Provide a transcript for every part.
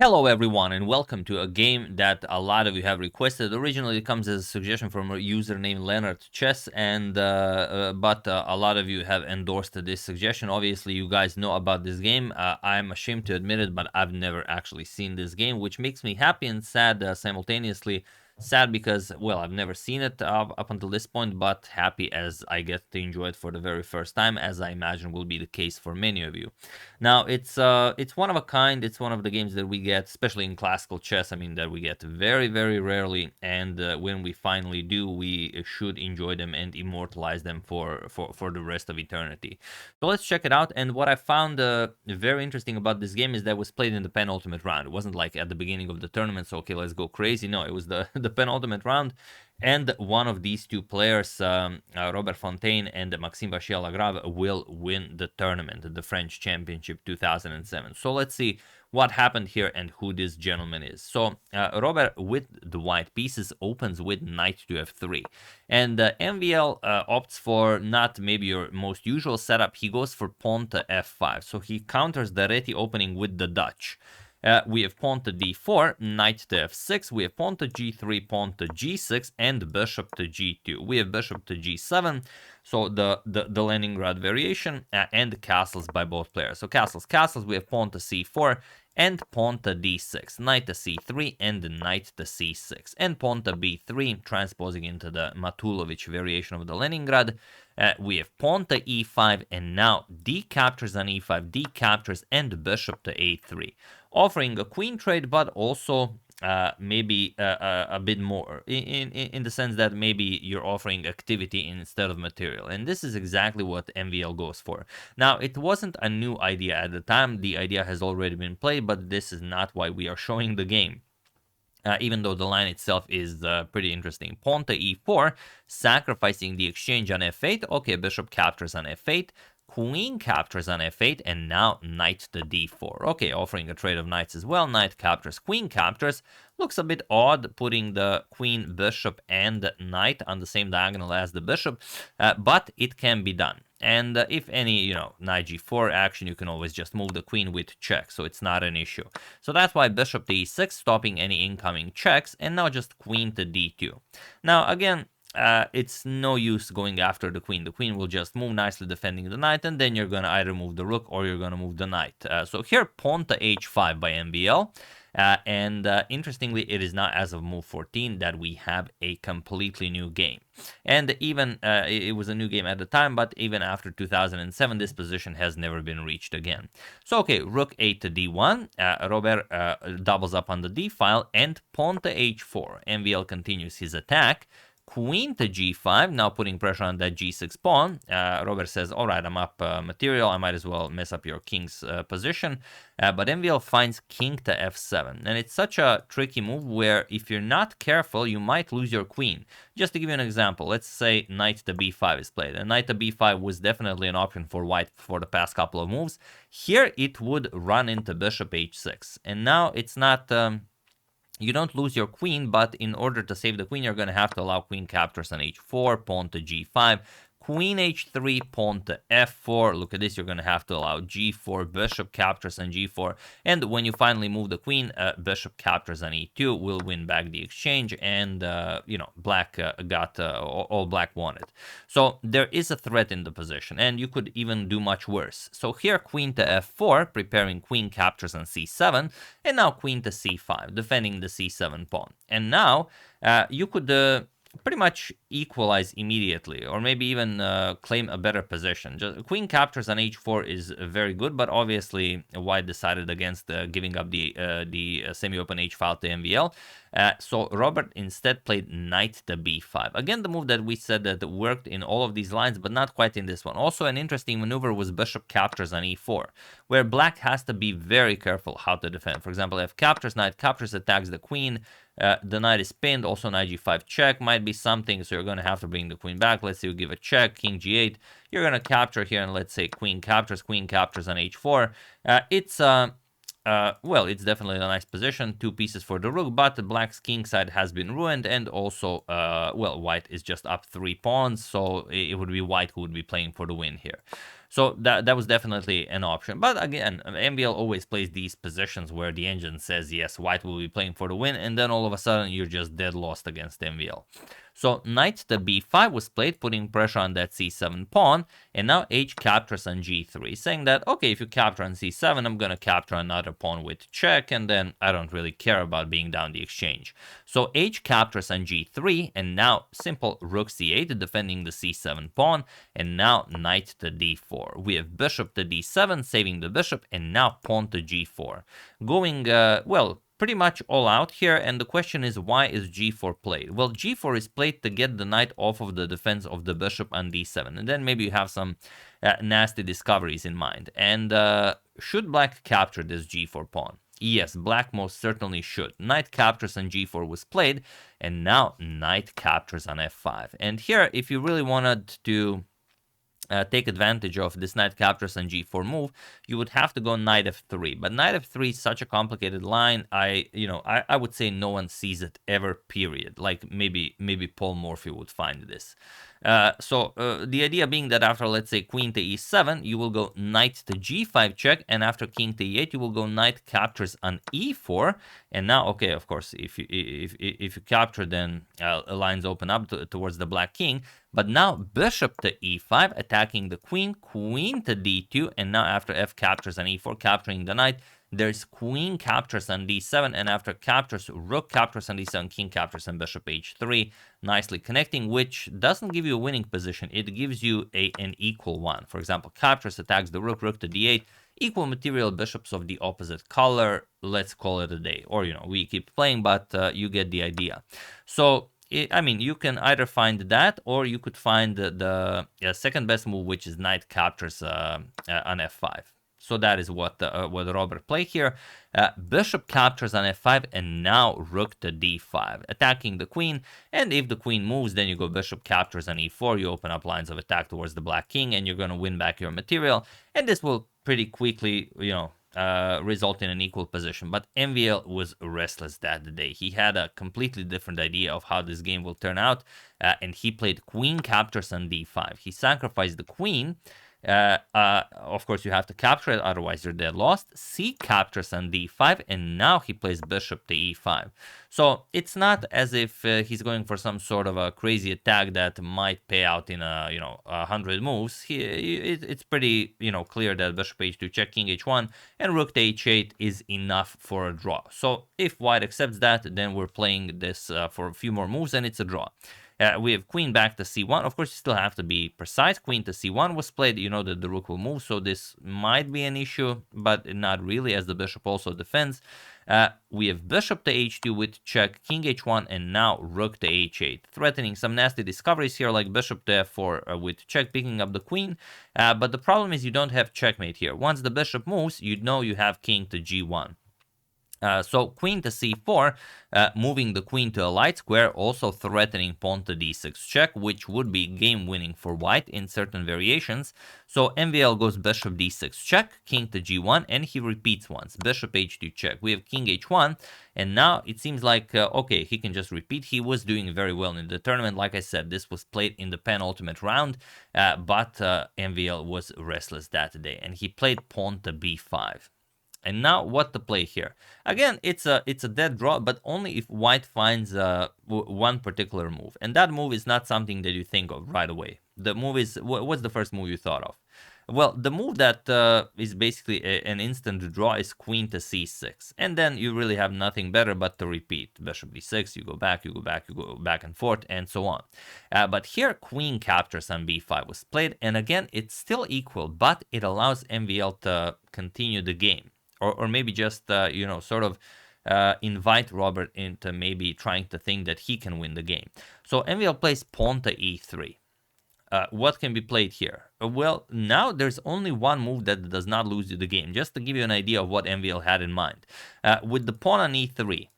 Hello everyone and welcome to a game that a lot of you have requested. Originally it comes as a suggestion from a user named Leonard Chess, and but a lot of you have endorsed this suggestion. Obviously you guys know about this game. I'm ashamed to admit it, but I've never actually seen this game, which makes me happy and sad simultaneously. Sad because, well, I've never seen it up until this point, but happy as I get to enjoy it for the very first time, as I imagine will be the case for many of you. Now, it's one of a kind. It's one of the games that we get, especially in classical chess. I mean, that we get very, very rarely, and when we finally do, we should enjoy them and immortalize them for the rest of eternity. So let's check it out. And what I found very interesting about this game is that it was played in the penultimate round. It wasn't like at the beginning of the tournament, so okay, let's go crazy. No, it was the penultimate round. And one of these two players, Robert Fontaine and Maxime Vachier-Lagrave, will win the tournament, the French Championship 2007. So let's see what happened here and who this gentleman is. So Robert, with the white pieces, opens with knight to f3. And MVL opts for not maybe your most usual setup. He goes for pawn to f5. So he counters the Reti opening with the Dutch. We have pawn to d4, knight to f6, we have pawn to g3, pawn to g6, and bishop to g2. We have bishop to g7, so the Leningrad variation, and castles by both players. So castles, we have pawn to c4, and pawn to d6, knight to c3, and knight to c6, and pawn to b3, transposing into the Matulovic variation of the Leningrad. We have pawn to e5, and now d captures on e5, d captures, and bishop to a3, offering a queen trade, but also maybe a bit more, in the sense that maybe you're offering activity instead of material. And this is exactly what MVL goes for. Now, it wasn't a new idea at the time. The idea has already been played, but this is not why we are showing the game. Even though the line itself is pretty interesting. Pawn to e4, sacrificing the exchange on f8. Okay, bishop captures on f8. Queen captures on f8, and now knight to d4. Okay, offering a trade of knights as well. Knight captures, queen captures. Looks a bit odd putting the queen, bishop, and knight on the same diagonal as the bishop, but it can be done. And if any, knight g4 action, you can always just move the queen with check, so it's not an issue. So that's why bishop to e6, stopping any incoming checks, and now just queen to d2. Now, again, it's no use going after the queen. The queen will just move nicely defending the knight, and then you're going to either move the rook or you're going to move the knight. So here, pawn to h5 by MVL. And interestingly, it is not as of move 14 that we have a completely new game. And even it was a new game at the time, but even after 2007, this position has never been reached again. So, okay, rook 8 to d1. Robert doubles up on the d file, and pawn to h4. MVL continues his attack. Queen to g5, now putting pressure on that g6 pawn. Robert says, all right, I'm up material. I might as well mess up your king's position. But MVL finds king to f7. And it's such a tricky move where if you're not careful, you might lose your queen. Just to give you an example, let's say knight to b5 is played. And knight to b5 was definitely an option for white for the past couple of moves. Here it would run into bishop h6. And now it's not... you don't lose your queen, but in order to save the queen, you're going to have to allow queen captures on h4, pawn to g5, queen h3, pawn to f4. Look at this, you're going to have to allow g4, bishop captures on g4. And when you finally move the queen, bishop captures on e2 will win back the exchange. And, black got all black wanted. So there is a threat in the position, and you could even do much worse. So here, queen to f4, preparing queen captures on c7, and now queen to c5, defending the c7 pawn. And now you could... pretty much equalize immediately, or maybe even claim a better position. Queen captures on h4 is very good, but obviously white decided against giving up the semi-open h file to MVL. So Robert instead played knight to b5. Again, the move that we said that worked in all of these lines, but not quite in this one. Also, an interesting maneuver was bishop captures on e4, where black has to be very careful how to defend. For example, if captures, knight captures, attacks the queen, the knight is pinned. Also, knight g5 check might be something, so you're going to have to bring the queen back. Let's say you give a check, king g8. You're going to capture here, and let's say queen captures on h4. Well, it's definitely a nice position, 2 pieces for the rook, but the black's king side has been ruined, and also, white is just up 3 pawns, so it would be white who would be playing for the win here. So that was definitely an option. But again, MVL always plays these positions where the engine says, yes, white will be playing for the win, and then all of a sudden you're just dead lost against MVL. So knight to b5 was played, putting pressure on that c7 pawn, and now h captures on g3, saying that, okay, if you capture on c7, I'm going to capture another pawn with check, and then I don't really care about being down the exchange. So h captures on g3, and now simple rook c8, defending the c7 pawn, and now knight to d4. We have bishop to d7, saving the bishop, and now pawn to g4. Going, well, pretty much all out here, and the question is, why is g4 played? Well, g4 is played to get the knight off of the defense of the bishop on d7, and then maybe you have some nasty discoveries in mind. And should black capture this g4 pawn? Yes, black most certainly should. Knight captures on g4 was played, and now knight captures on f5. And here, if you really wanted to take advantage of this knight captures on g4 move, you would have to go knight f3. But knight f3 is such a complicated line. I would say no one sees it ever, period. Like maybe Paul Morphy would find this. So the idea being that after, let's say, queen to e7, you will go knight to g5 check, and after king to e8, you will go knight captures on e4. And now, okay, of course, if you capture, then lines open up towards the black king. But now bishop to e5, attacking the queen, queen to d2, and now after f captures on e4, capturing the knight, there's queen captures on d7, and after captures, rook captures on d7, king captures on bishop h3, nicely connecting, which doesn't give you a winning position. It gives you an equal one. For example, captures attacks the rook, rook to d8, equal material bishops of the opposite color. Let's call it a day. Or, we keep playing, but you get the idea. So, I mean, you can either find that, or you could find the second best move, which is knight captures on f5. So that is what Robert played here. Bishop captures on f5, and now rook to d5, attacking the queen. And if the queen moves, then you go bishop captures on e4. You open up lines of attack towards the black king, and you're going to win back your material. And this will pretty quickly, result in an equal position. But MVL was restless that day. He had a completely different idea of how this game will turn out, and he played queen captures on d5. He sacrificed the queen. Of course, you have to capture it, otherwise you're dead lost. C captures on d5, and now he plays bishop to e5. So it's not as if he's going for some sort of a crazy attack that might pay out in 100 moves. It's pretty clear that bishop h2 check, king h1, and rook to h8 is enough for a draw. So if white accepts that, then we're playing this for a few more moves, and it's a draw. We have queen back to c1. Of course, you still have to be precise. Queen to c1 was played. You know that the rook will move, so this might be an issue, but not really, as the bishop also defends. We have bishop to h2 with check, king h1, and now rook to h8, threatening some nasty discoveries here, like bishop to f4 with check, picking up the queen. But the problem is you don't have checkmate here. Once the bishop moves, you know you have king to g1. So queen to c4, moving the queen to a light square, also threatening pawn to d6 check, which would be game winning for white in certain variations. So MVL goes bishop d6 check, king to g1, and he repeats once, bishop h2 check. We have king h1, and now it seems like, okay, he can just repeat. He was doing very well in the tournament. Like I said, this was played in the penultimate round, but MVL was restless that day, and he played pawn to b5. And now what to play here? Again, it's a dead draw, but only if white finds one particular move. And that move is not something that you think of right away. The move is, what's the first move you thought of? Well, the move that is basically an instant draw is queen to c6. And then you really have nothing better but to repeat. Bishop d6, you go back, you go back, you go back and forth, and so on. But here, queen captures on b5 was played. And again, it's still equal, but it allows MVL to continue the game. Or maybe just, sort of invite Robert into maybe trying to think that he can win the game. So MVL plays pawn to e3. What can be played here? Well, now there's only one move that does not lose you the game, just to give you an idea of what MVL had in mind. With the pawn on e3,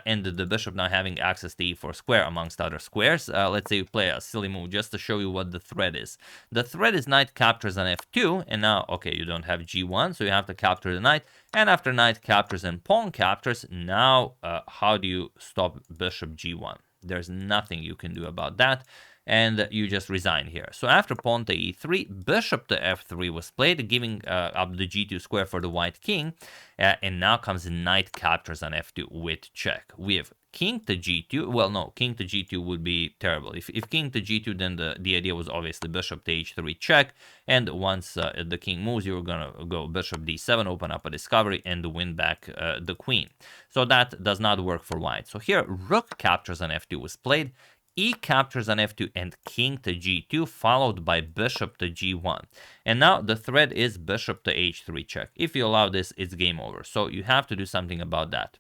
and the bishop now having access to e4 square amongst other squares, let's say you play a silly move just to show you what the threat is. The threat is knight captures on f2, and now, okay, you don't have g1, so you have to capture the knight, and after knight captures and pawn captures, now how do you stop bishop g1? There's nothing you can do about that. and you just resign here. So after pawn to e3, bishop to f3 was played, giving up the g2 square for the white king, and now comes knight captures on f2 with check. We have king to g2. Well, no, king to g2 would be terrible. If king to g2, then the idea was obviously bishop to h3 check, and once the king moves, you're gonna go bishop d7, open up a discovery, and win back the queen. So that does not work for white. So here, rook captures on f2 was played, e captures on f2, and king to g2, followed by bishop to g1. And now the threat is bishop to h3 check. If you allow this, it's game over. So you have to do something about that.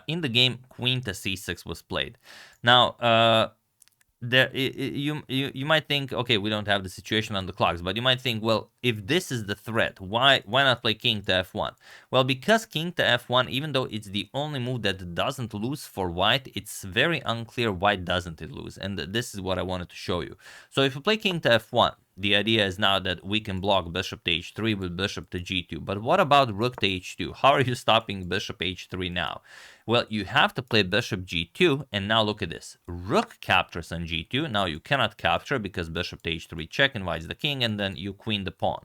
In the game, queen to c6 was played. Now, you might think, okay, we don't have the situation on the clocks, but you might think, well, if this is the threat, why not play king to f1? Well, because king to f1, even though it's the only move that doesn't lose for white, it's very unclear why doesn't it lose, and this is what I wanted to show you. So if you play king to f1, the idea is now that we can block bishop to h3 with bishop to g2. But what about rook to h2? How are you stopping bishop h3 now? Well, you have to play bishop g2, and now look at this. Rook captures on g2. Now you cannot capture because bishop to h3 check invites the king, and then you queen the pawn.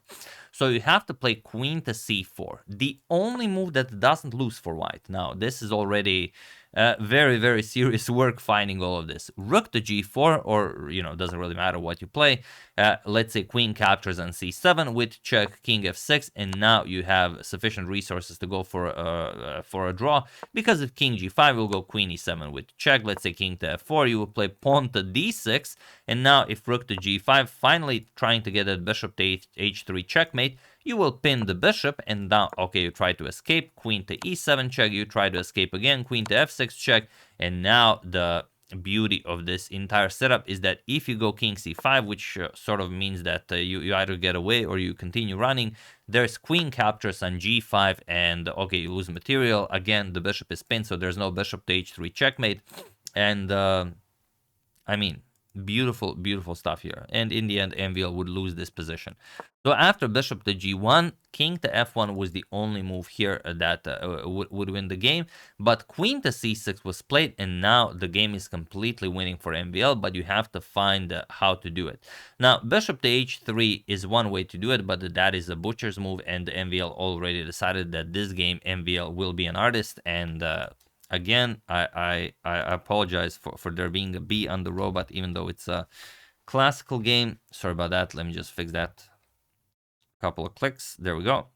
So you have to play queen to c4. The only move that doesn't lose for white. Now, this is already very, very serious work finding all of this. Rook to g4, or, doesn't really matter what you play. Let's say queen captures on c7 with check, king f6, and now you have sufficient resources to go for a draw, because if king g5 will go queen e7 with check. Let's say king to f4, you will play pawn to d6, and now if rook to g5, finally trying to get that bishop to h3 checkmate, you will pin the bishop, and now, okay, you try to escape, queen to e7 check, you try to escape again, queen to f6 check, and now the beauty of this entire setup is that if you go king c5, which sort of means that you either get away or you continue running, there's queen captures on g5, and okay, you lose material, again, the bishop is pinned, so there's no bishop to h3 checkmate, and I mean, beautiful, beautiful stuff here. And in the end, MVL would lose this position. So after bishop to g1, king to f1 was the only move here that would win the game. But queen to c6 was played, and now the game is completely winning for MVL, but you have to find how to do it. Now, bishop to h3 is one way to do it, but that is a butcher's move, and MVL already decided that this game MVL will be an artist, and again, I apologize for there being a B on the robot, even though it's a classical game. Sorry about that. Let me just fix that. Couple of clicks. There we go.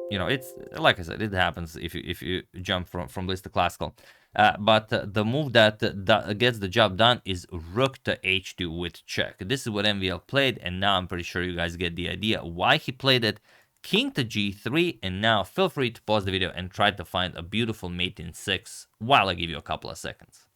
It's like I said, it happens if you jump from this to classical. But the move that gets the job done is rook to h2 with check. This is what MVL played, and now I'm pretty sure you guys get the idea why he played it. King to g3, and now feel free to pause the video and try to find a beautiful mate in 6 while I give you a couple of seconds.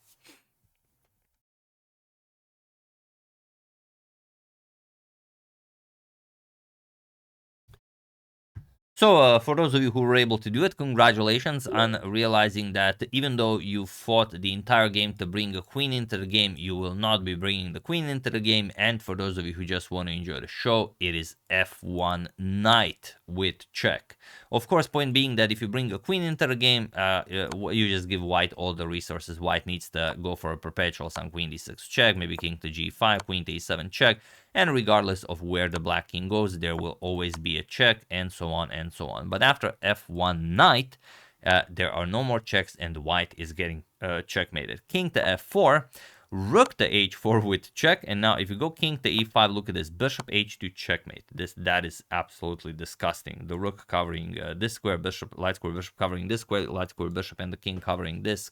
So for those of you who were able to do it, congratulations on realizing that even though you fought the entire game to bring a queen into the game, you will not be bringing the queen into the game. And for those of you who just want to enjoy the show, it is f1 knight with check. Of course, point being that if you bring a queen into the game, you just give white all the resources. White needs to go for a perpetual, some queen d6 check, maybe king to g5, queen to e7 check. And regardless of where the black king goes, there will always be a check, and so on and so on. But after f1 knight, there are no more checks, and white is getting checkmated. King to f4, rook to h4 with check, and now if you go king to e5, look at this, bishop h2 checkmate. That is absolutely disgusting. The rook covering this square, bishop, light square bishop covering this square, light square bishop, and the king covering this,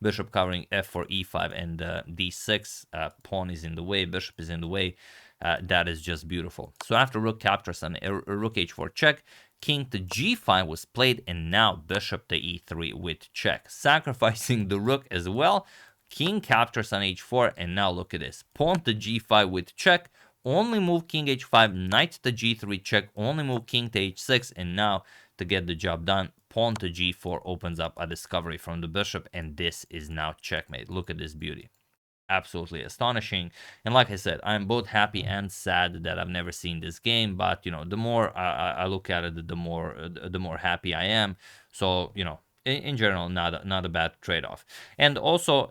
bishop covering f4 e5 and d6. Pawn is in the way, bishop is in the way. That is just beautiful. So after rook captures on rook h4 check, king to g5 was played, and now bishop to e3 with check, sacrificing the rook as well. King captures on h4, and now look at this. Pawn to g5 with check, only move king h5, knight to g3 check, only move king to h6, and now to get the job done, pawn to g4 opens up a discovery from the bishop, and this is now checkmate. Look at this beauty. Absolutely astonishing. And like I said, I'm both happy and sad that I've never seen this game, but the more I look at it, the more happy I am. So in general, not a bad trade-off. And also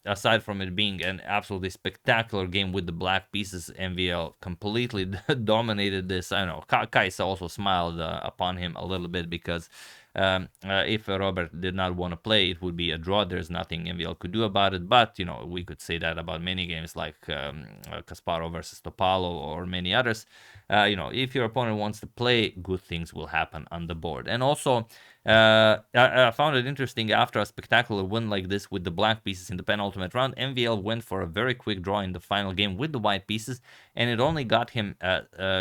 aside from it being an absolutely spectacular game with the black pieces, MVL completely dominated this. I know Kaisa also smiled upon him a little bit, because if Robert did not want to play, it would be a draw. There's nothing MVL could do about it. But, you know, we could say that about many games like Kasparov versus Topalov or many others. You know, if your opponent wants to play, good things will happen on the board. And also, I found it interesting, after a spectacular win like this with the black pieces in the penultimate round, MVL went for a very quick draw in the final game with the white pieces, and it only got him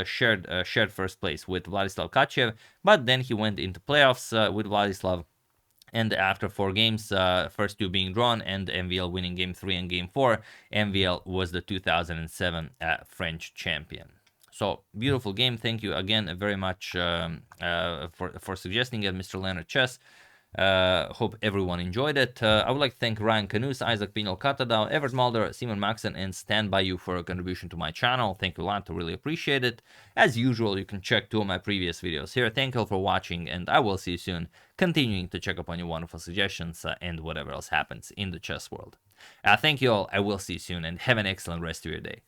shared first place with Vladislav Kachev. But then he went into playoffs with Vladislav, and after 4 games, first 2 being drawn and MVL winning game 3 and game 4, MVL was the 2007 French champion. So, beautiful game. Thank you again very much for suggesting it, Mr. Leonard Chess. Hope everyone enjoyed it. I would like to thank Ryan Canus, Isaac Pinel Katadao, Everett Mulder, Simon Maxon, and Stand By You for a contribution to my channel. Thank you a lot. I really appreciate it. As usual, you can check 2 of my previous videos here. Thank you all for watching, and I will see you soon, continuing to check up on your wonderful suggestions and whatever else happens in the chess world. Thank you all. I will see you soon, and have an excellent rest of your day.